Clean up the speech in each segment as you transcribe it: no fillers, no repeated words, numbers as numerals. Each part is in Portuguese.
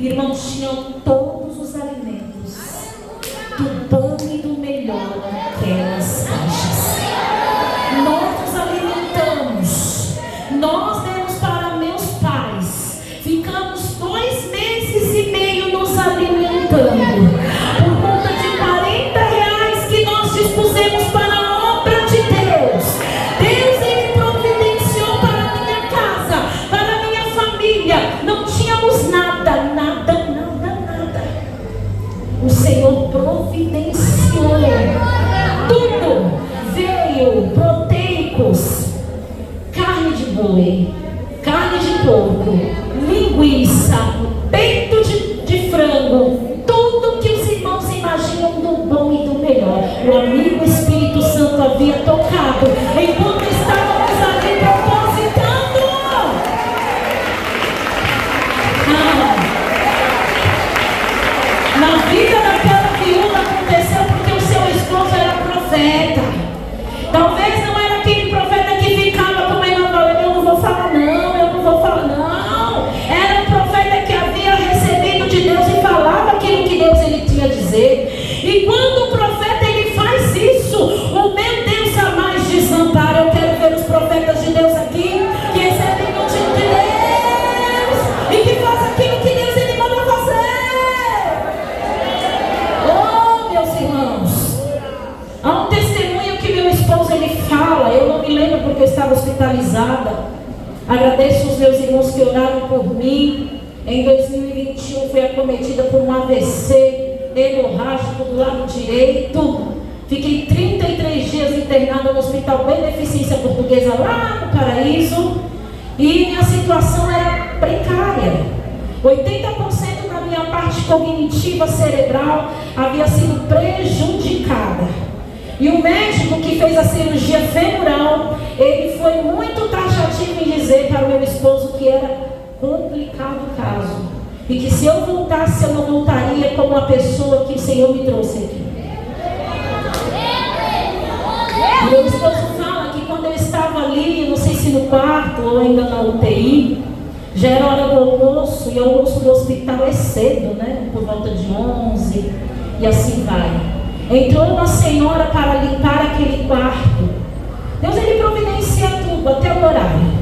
Irmãos, tinham todos os alimentos, do bom e do melhor naquelas caixas. Nós nos alimentamos, nós demos para meus pais, ficamos 2 meses e meio nos alimentando, por conta de R$40 que nós dispusemos para a obra de Deus. Deus, Ele providenciou para a minha casa, para a minha família. Não tínhamos nada. O Senhor providenciou tudo. Veio proteicos, carne de boi, carne de porco, linguiça, peito de frango, tudo que os irmãos imaginam do bom e do melhor. O amigo Espírito Santo havia tocado enquanto estávamos ali propositando. Na vida daquela viúva aconteceu porque o seu esposo era profeta. Talvez não era aquele profeta que ficava comendo a bola, eu não vou falar não. Era um profeta que havia recebido de Deus e falava aquilo que Deus ele tinha a dizer. E quando o profeta ele faz isso, o meu Deus jamais desampara. Eu quero ver os profetas de Deus aqui que recebem o tipo de Deus e que faz aquilo que Deus ele manda fazer. Oh, meus irmãos, há um testemunho que meu esposo ele fala. Eu não me lembro porque eu estava hospitalizada. Agradeço os meus irmãos que oraram por mim. Em 2021 fui acometida por um AVC hemorrágico do lado direito. Fiquei 33 dias internada no Hospital Beneficência Portuguesa lá no Paraíso. E minha situação era precária. 80% da minha parte cognitiva cerebral havia sido prejudicada. E o médico que fez a cirurgia femoral, ele foi muito taxativo em dizer para o meu esposo que era complicado o caso. E que se eu voltasse, eu não voltaria como a pessoa que o Senhor me trouxe aqui. E meu esposo fala que quando eu estava ali, não sei se no quarto ou ainda na UTI, já era hora do almoço, e o almoço do hospital é cedo, né? Por volta de 11, e assim vai. Entrou uma senhora para limpar aquele quarto. Deus ele providencia tudo, até o horário.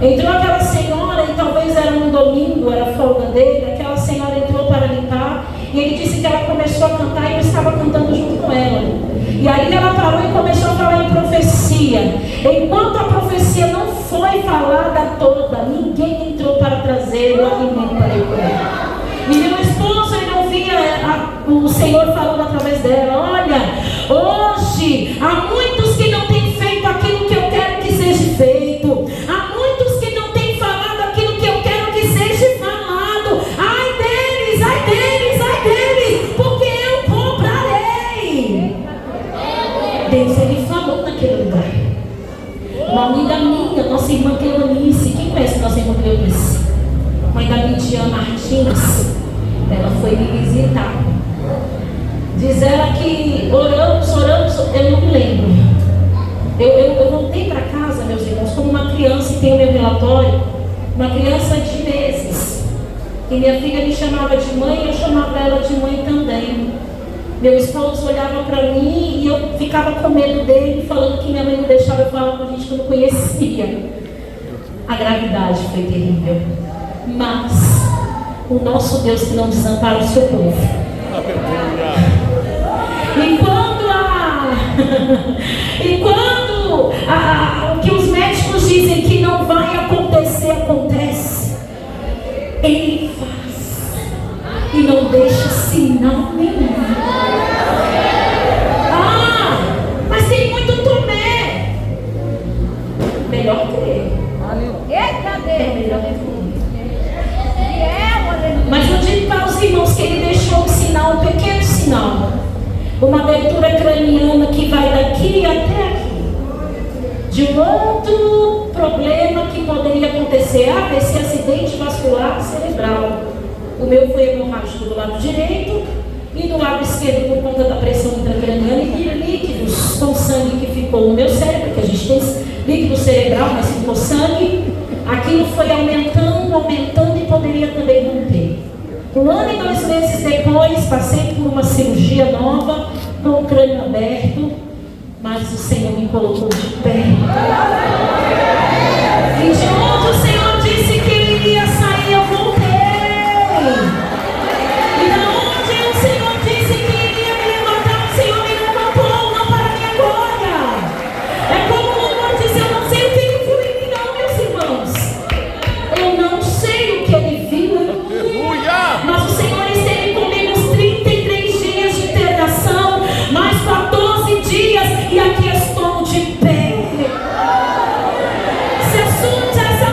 Entrou aquela senhora, e talvez era um domingo, era a folga dele. Aquela senhora entrou para limpar, e ele disse que ela começou a cantar, e eu estava cantando junto com ela. E aí ela parou e começou a falar em profecia. Enquanto a profecia não foi falada toda, ninguém entrou para trazer o alimento para eu comer. E meu esposo, ele ouvia o Senhor falando através dela: olha, hoje há muitos que não têm feito aquilo que eu quero que seja feito. Há muitos que não têm falado aquilo que eu quero que seja falado. Ai deles, porque eu comprarei. Deus, ele falou naquele lugar. Uma amiga minha, nossa irmã Cleonice, quem conhece nossa irmã Cleonice? Mãe da Lidiana Martins, ela foi me visitar. Diz ela que oramos, eu não me lembro. Eu voltei para casa, meus irmãos, como uma criança, e tem o meu relatório, uma criança de meses. E minha filha me chamava de mãe, eu chamava ela de mãe também. Meu esposo olhava para mim e eu ficava com medo dele, falando que minha mãe não deixava eu falar com gente que eu não conhecia. A gravidade foi terrível. Mas o nosso Deus que não desampara o seu povo. O que os médicos dizem que não vai acontecer, acontece. Ele faz e não deixa sinal nenhum. Mas tem muito Tomé. Melhor crer. Mas eu digo para os irmãos que ele deixou um sinal, um pequeno sinal, uma abertura craniana que vai daqui até aqui, de um outro problema que poderia acontecer, AVC, acidente vascular cerebral. O meu foi hemorrágico do lado direito e do lado esquerdo por conta da pressão intracraniana e líquidos com sangue que ficou no meu cérebro, que a gente tem líquido cerebral, mas ficou sangue. Aquilo foi aumentando e poderia também romper. depois passei por uma cirurgia nova, com o crânio aberto, mas o Senhor me colocou de pé. E de onde o Senhor disse que eu iria sair, eu voltei. E de onde o Senhor disse que iria me levantar, o Senhor me levantou, não para mim agora. É como o Senhor disse, eu não sei o que ele viu em mim não, meus irmãos. Eu não sei o que ele viu em mim. Mas o Senhor esteve comigo os 33 dias de internação, mais 14 dias, e aqui estou de pé. Se assunte essa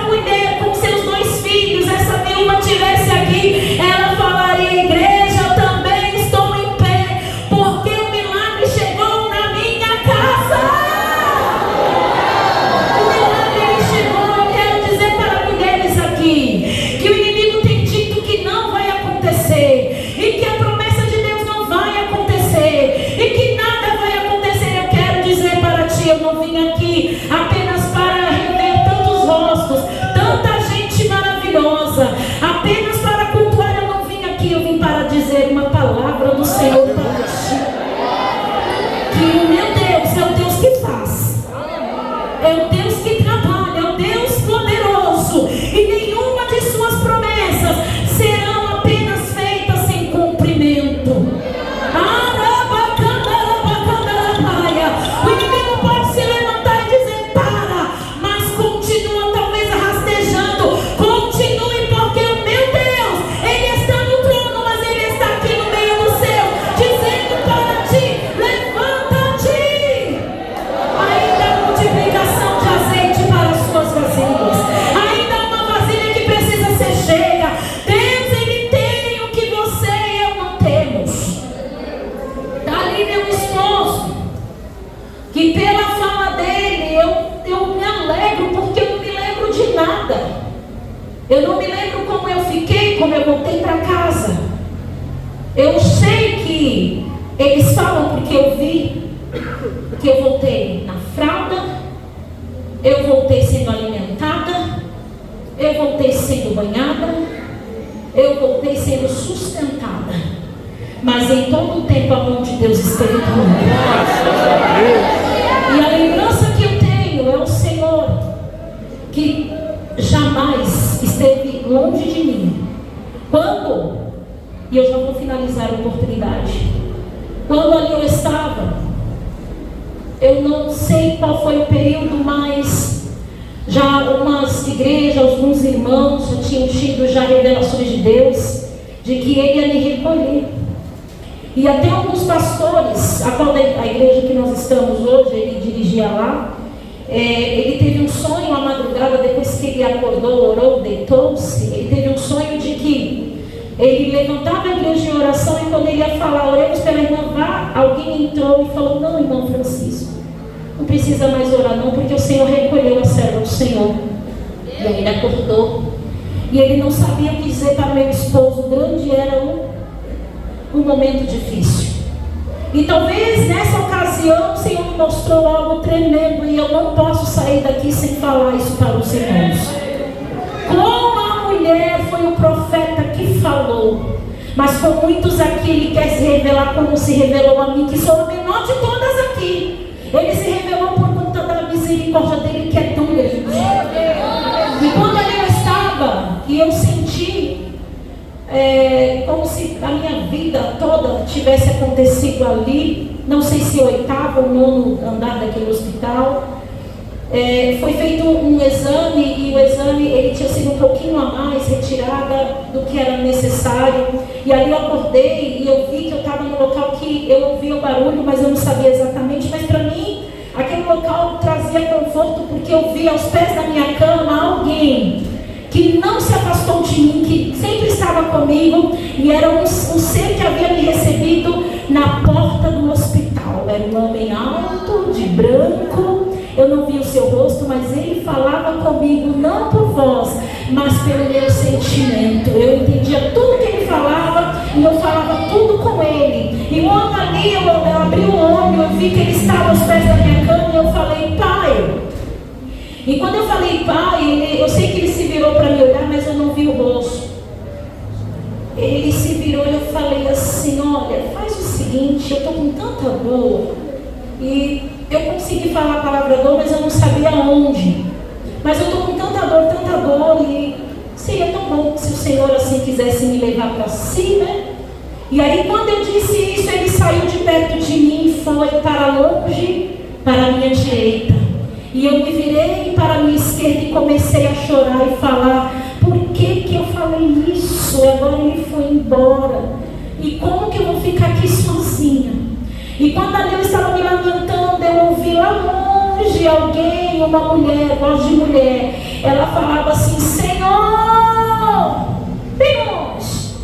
mulher com seus 2 filhos, essa viúva estivesse aqui, ela falaria: igreja, eu também estou em pé, porque o milagre chegou na minha casa. O milagre chegou. Eu quero dizer para mulheres aqui que o inimigo tem dito que não vai acontecer, e que a promessa de Deus não vai acontecer, e que nada vai acontecer. Eu quero dizer para ti, eu não vim aqui apenas para rever tantos rostos, tanta gente maravilhosa, apenas para cultuar. Eu não vim aqui, eu vim para dizer uma palavra do Senhor para ti. Que o meu Deus é o Deus que faz, é o Deus que trabalha, é o Deus poderoso, e nenhuma de suas promessas serão apenas feitas sem cumprimento. O inimigo pode se levantar e dizer: para, mas continua talvez rastejando. Continue, porque o meu Deus, Ele está no trono, mas Ele está aqui no meio do céu, dizendo para ti: levanta-te. Ainda há multiplicação de azeite para as suas vasilhas, ainda há uma vasilha que precisa ser cheia. Deus, Ele tem o que você e eu não temos. Está ali meu esposo, que pela fala dele eu me alegro, porque eu não me lembro de nada. Eu não me lembro como eu fiquei, como eu voltei para casa. Eu sei que eles falam porque eu vi que eu voltei na fralda, eu voltei sendo alimentada, eu voltei sendo banhada, eu voltei sendo sustentada. Mas em todo o tempo a mão de Deus esteve comigo. E a lembrança que eu tenho é o Senhor, que jamais esteve longe de mim. Quando, e eu já vou finalizar a oportunidade, quando ali eu estava, eu não sei qual foi o período, mas já algumas igrejas, alguns irmãos já tinham tido já revelações de Deus, de que Ele ia me recolher. E até alguns pastores, a qual a igreja que nós estamos hoje, ele dirigia lá, ele teve um sonho à madrugada, depois que ele acordou, orou, deitou-se, ele teve um sonho de que ele levantava a igreja em oração, e quando ele ia falar, oremos pela irmã, alguém entrou e falou: não, irmão Francisco, não precisa mais orar não, porque o Senhor recolheu a serva do Senhor. E aí ele acordou, e ele não sabia o que dizer para meu esposo. Grande era um momento difícil, e talvez nessa ocasião o Senhor me mostrou algo tremendo, e eu não posso sair daqui sem falar isso para os irmãos. Como a mulher foi o profeta que falou, mas com muitos aqui ele quer se revelar como se revelou a mim, que sou a menor de todas aqui. Ele se revelou por conta da misericórdia dele, que é tão grande. E quando ali eu estava, e eu senti como se a minha vida toda tivesse acontecido ali, não sei se 8º ou 9º andar daquele hospital. Foi feito um exame, e o exame ele tinha sido um pouquinho a mais retirada do que era necessário. E ali eu acordei e eu vi que eu estava no local que eu ouvia o barulho, mas eu não sabia exatamente. Mas para mim, aquele local trazia conforto, porque eu vi aos pés da minha cama alguém que não se afastou de mim, que sempre estava comigo, e era um ser que havia me recebido na porta do hospital. Era um homem alto, de branco. Eu não vi o seu rosto, mas ele falava comigo, não por voz, mas pelo meu sentimento. Eu entendia tudo que ele falava, e eu falava tudo com ele. E quando ali eu abri o olho, eu vi que ele estava aos pés da minha cama, e eu falei: pai. E quando eu falei pai, eu sei que ele se virou para me olhar, mas eu não vi o rosto. Ele se virou seguinte, eu estou com tanta dor. E eu consegui falar a palavra dor, mas eu não sabia onde. Mas eu estou com tanta dor, e seria tão bom se o Senhor assim quisesse me levar para si, né? E aí quando eu disse isso, ele saiu de perto de mim e foi para longe, para a minha direita. E eu me virei para a minha esquerda e comecei a chorar e falar: por que eu falei isso? E agora ele foi embora. E como que eu vou ficar aqui sozinha? E quando ali eu estava me lamentando, eu ouvi lá longe alguém, uma mulher, voz de mulher. Ela falava assim: Senhor, Deus,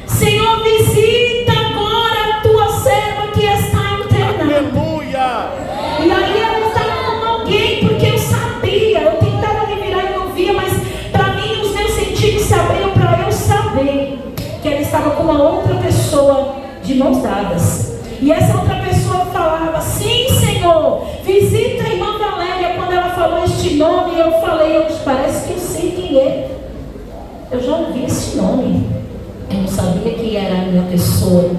Senhor, visita agora a tua serva que está internada. Aleluia! E aí ela estava com alguém, porque eu sabia, eu tentava me virar e não via, mas para mim os meus sentidos se abriam para eu saber que ela estava com uma outra pessoa de mãos dadas. E essa outra pessoa falava: sim, Senhor, visita a irmã Valéria. Quando ela falou este nome, eu falei: parece que eu sei quem é. Eu já ouvi esse nome. Eu não sabia que era a minha pessoa.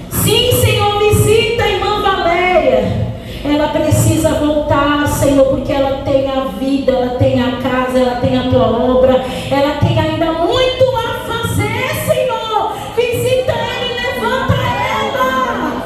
Sim, Senhor, visita a irmã Valéria. Ela precisa voltar, Senhor, porque ela tem a vida, ela tem a casa, ela tem a tua obra, ela tem ainda muito a fazer, Senhor. Visita ela e levanta ela.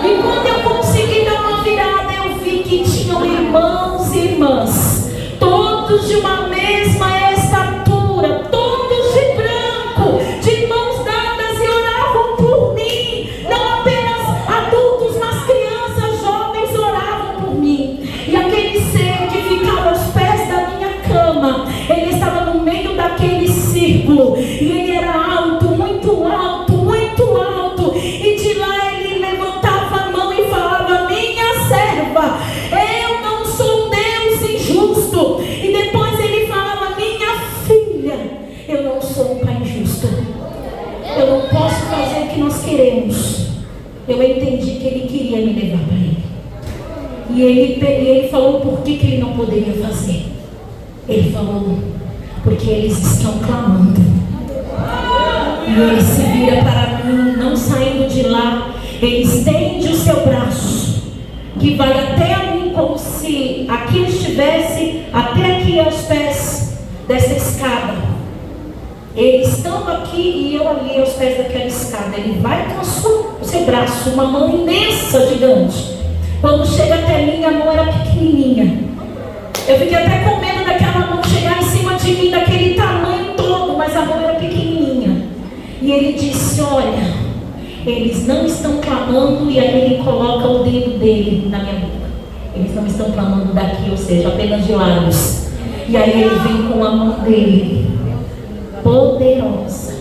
E quando eu consegui dar uma virada, eu vi que tinham irmãos e irmãs, todos de uma mesma estatura, todos de branco, de mãos dadas, e oravam por mim. Não apenas adultos, mas crianças, jovens oravam por mim. E aquele ser que ficava aos pés da minha cama, ele estava no meio daquele círculo, e ele era alto, muito alto, muito alto. E de lá ele levantava a mão e falava: minha serva, eu não sou um Deus injusto. E depois ele falava: minha filha, eu não sou um pai injusto. Eu não posso fazer o que nós queremos. Eu entendi que ele queria me levar para ele. E ele falou por que ele não poderia fazer. Ele falou: porque eles estão clamando. E ele se vira para mim, não saindo de lá. Ele estende o seu braço, que vai até a mim, como se aqui estivesse, até aqui aos pés dessa escada. Ele estando aqui e eu ali aos pés daquela escada. Ele vai com o seu braço, uma mão imensa, gigante. Quando chega até mim, a mão era pequenininha. Eu fiquei até com medo daquela mão chegar em cima de mim, daquele tamanho todo, mas a mão era pequenininha. E ele disse: olha, eles não estão clamando. E aí ele coloca o dedo dele na minha boca. Eles não estão clamando daqui, ou seja, apenas de lábios. E aí ele vem com a mão dele, poderosa,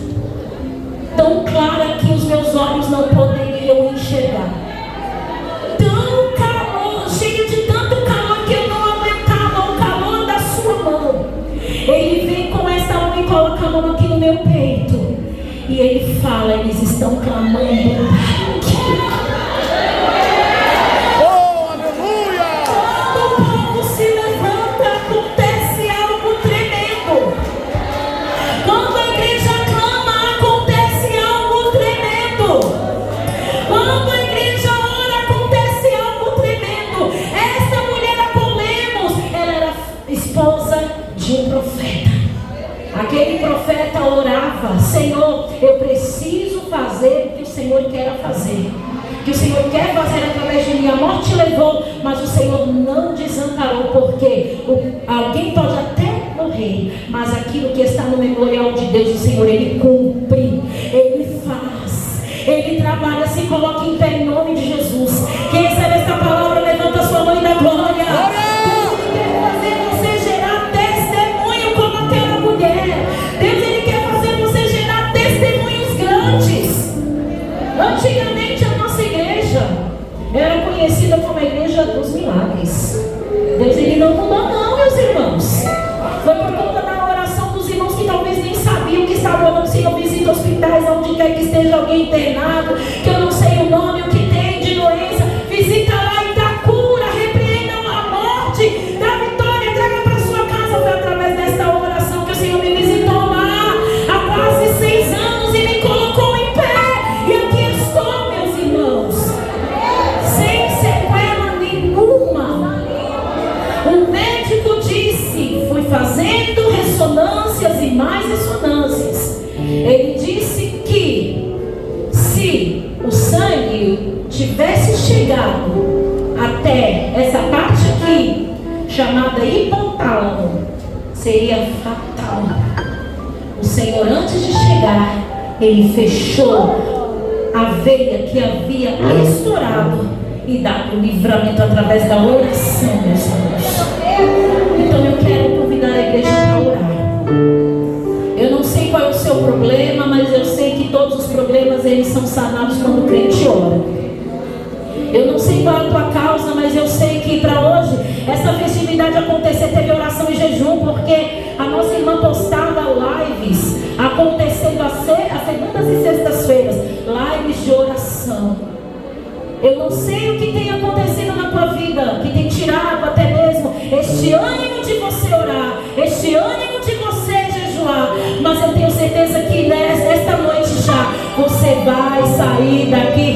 tão clara que os meus olhos não poderiam enxergar, tão calor, cheio de tanto calor que eu não aguentava o calor da sua mão. Ele vem com essa mão e coloca a mão aqui no meu peito, e ele fala: eles estão clamando. Oh, aleluia! Quando o povo se levanta, acontece algo tremendo. Quando a igreja clama, acontece algo tremendo. Quando a igreja ora, acontece algo tremendo. Essa mulher Apolemos, ela era esposa de um profeta. Aquele profeta orava: Senhor, eu preciso fazer o que o Senhor quer fazer. O que o Senhor quer fazer através de mim. A morte levou, mas o Senhor não desamparou, porque alguém pode até morrer, mas aquilo que está no memorial de Deus, o Senhor, Ele cumpre, Ele faz, Ele trabalha. Se coloca em pé em nome de Jesus. Quem recebe esta palavra, levanta a sua mão e dá glória. Deus, Ele quer fazer você gerar testemunho como aquela mulher. Deus, Ele quer fazer você gerar testemunhos grandes. Antigamente a nossa igreja era conhecida como a igreja dos milagres. Deus, Ele não mudou não, meus irmãos. Foi por conta da oração dos irmãos que talvez nem sabiam que estavam orando: Senhor, visita hospitais, onde quer que esteja alguém internado, que eu não sei o nome, o que tem de doença, visita lá e dá cura, repreendam a morte, dá vitória, traga para sua casa. Foi através desta oração que o Senhor me visitou lá há quase 6 anos e me colocou em pé. E aqui estou, meus irmãos. lado até essa parte aqui, chamada hipotálamo, seria fatal. O Senhor, antes de chegar, Ele fechou a veia que havia estourado e dado o livramento através da oração, meus irmãos. Então eu quero convidar a igreja para orar. Eu não sei qual é o seu problema, mas eu sei que todos os problemas eles são sanados quando o crente ora. Eu não sei qual é a tua causa, mas eu sei que para hoje, essa festividade acontecer, teve oração e jejum, porque a nossa irmã postava lives acontecendo às segundas e sextas-feiras, lives de oração. Eu não sei o que tem acontecido na tua vida, que tem tirado até mesmo este ânimo de você orar, este ânimo de você jejuar, mas eu tenho certeza que nesta noite já, você vai sair daqui